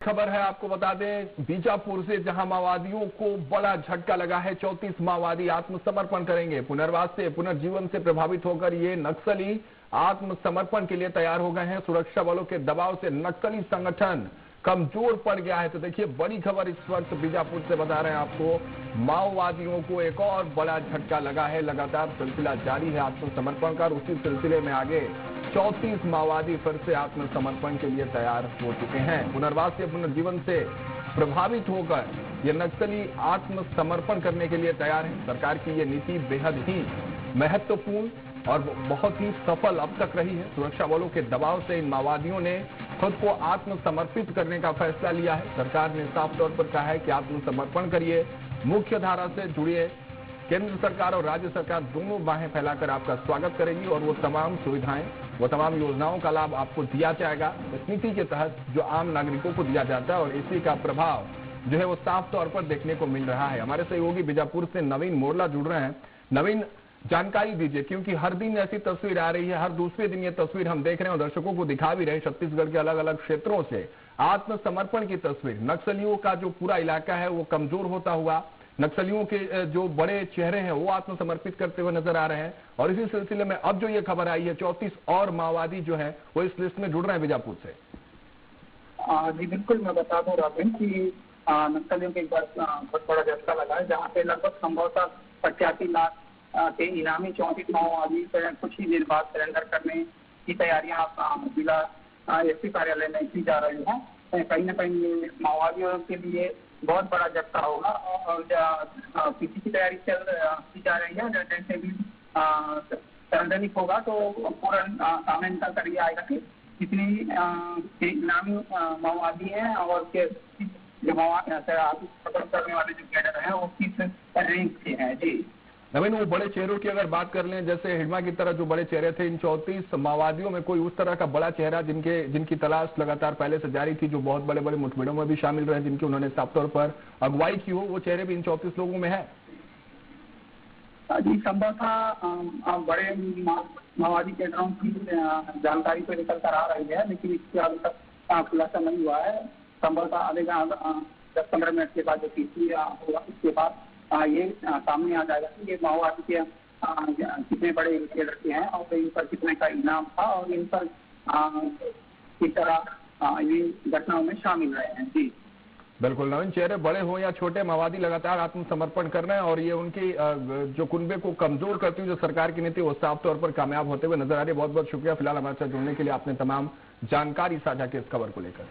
खबर है, आपको बता दें बीजापुर से, जहां माओवादियों को बड़ा झटका लगा है। 34 माओवादी आत्मसमर्पण करेंगे। पुनर्वास से, पुनर्जीवन से प्रभावित होकर ये नक्सली आत्मसमर्पण के लिए तैयार हो गए हैं। सुरक्षा बलों के दबाव से नक्सली संगठन कमजोर पड़ गया है। तो देखिए, बड़ी खबर इस वक्त बीजापुर से बता रहे हैं आपको। माओवादियों को एक और बड़ा झटका लगा है। लगातार सिलसिला जारी है आत्मसमर्पण का। उसी सिलसिले में आगे 34 माओवादी फिर से आत्मसमर्पण के लिए तैयार हो चुके हैं। पुनर्वास से, पुनर्जीवन से प्रभावित होकर ये नक्सली आत्मसमर्पण करने के लिए तैयार है। सरकार की ये नीति बेहद ही महत्वपूर्ण और बहुत ही सफल अब तक रही है। सुरक्षा बलों के दबाव से इन माओवादियों ने खुद को आत्मसमर्पित करने का फैसला लिया है। सरकार ने साफ तौर पर कहा है कि आत्मसमर्पण करिए, मुख्य धारा से जुड़िए। केंद्र सरकार और राज्य सरकार दोनों बाहें फैलाकर आपका स्वागत करेगी और वो तमाम सुविधाएं, वो तमाम योजनाओं का लाभ आपको दिया जाएगा। इस नीति के तहत जो आम नागरिकों को दिया जाता है और इसी का प्रभाव जो है वो साफ तौर पर देखने को मिल रहा है। हमारे सहयोगी बीजापुर से नवीन मोरला जुड़ रहे हैं। नवीन, जानकारी दीजिए, क्योंकि हर दिन ऐसी तस्वीर आ रही है, हर दूसरे दिन ये तस्वीर हम देख रहे हैं और दर्शकों को दिखा भी रहे हैं। छत्तीसगढ़ के अलग अलग क्षेत्रों से आत्मसमर्पण की तस्वीर। नक्सलियों का जो पूरा इलाका है वो कमजोर होता हुआ, नक्सलियों के जो बड़े चेहरे हैं वो आत्मसमर्पित करते हुए नजर आ रहे हैं। और इसी सिलसिले में अब जो ये खबर आई है, 34 और माओवादी जो है वो इस लिस्ट में जुड़ रहे हैं बीजापुर से। जी बिल्कुल, मैं बता दूं राबिन कि नक्सलियों के एक बार बहुत बड़ा झटका लगा है, जहाँ पे लगभग संभवतः 85 लाख के इनामी 34 माओवादी कुछ ही देर बाद सरेंडर करने की तैयारियां जिला एसपी कार्यालय में की जा रही हैं। कहीं न कहीं माओवादियों के लिए बहुत बड़ा झटका होगा और पीछी की तैयारी की जा रही है। जैसे भी सरेंडरिंग होगा तो पूरा सामने निकल कर ये आएगा कि कितनी इनामी माओवादी हैं और जो पकड़ करने वाले जो कैडर हैं वो किस रैंक के हैं। जी नवीन, वो बड़े चेहरों की अगर बात कर लें, जैसे हिडमा की तरह जो बड़े चेहरे थे, इन 34 माओवादियों में कोई उस तरह का बड़ा चेहरा जिनकी तलाश लगातार पहले से जारी थी, जो बहुत बड़े बड़े मुठभेड़ों में भी शामिल रहे, जिनकी उन्होंने साफ तौर पर अगुवाई की हो, वो चेहरे भी इन 34 लोगों में है? जी संभवतः बड़े माओवादी कैडरों की जानकारी तो निकल कर आ रही है, लेकिन इसके अभी तक खुलासा नहीं हुआ है। संभवतः आधेगा 10-15 मिनट के बाद जो पीसी होगा उसके बाद ये सामने आ जाएगा कि ये माओवादी के कितने बड़े कैडर के हैं और इन पर कितने का इनाम था और इन पर किस तरह ये घटनाओं में शामिल रहे हैं। जी बिल्कुल नवीन, चेहरे बड़े हो या छोटे, माओवादी लगातार आत्मसमर्पण कर रहे हैं और ये उनकी जो कुनबे को कमजोर करती हुई जो सरकार की नीति वो साफ तौर पर कामयाब होते हुए नजर आ रही है। बहुत बहुत शुक्रिया फिलहाल हमारे साथ जुड़ने के लिए, आपने तमाम जानकारी साझा की इस खबर को लेकर।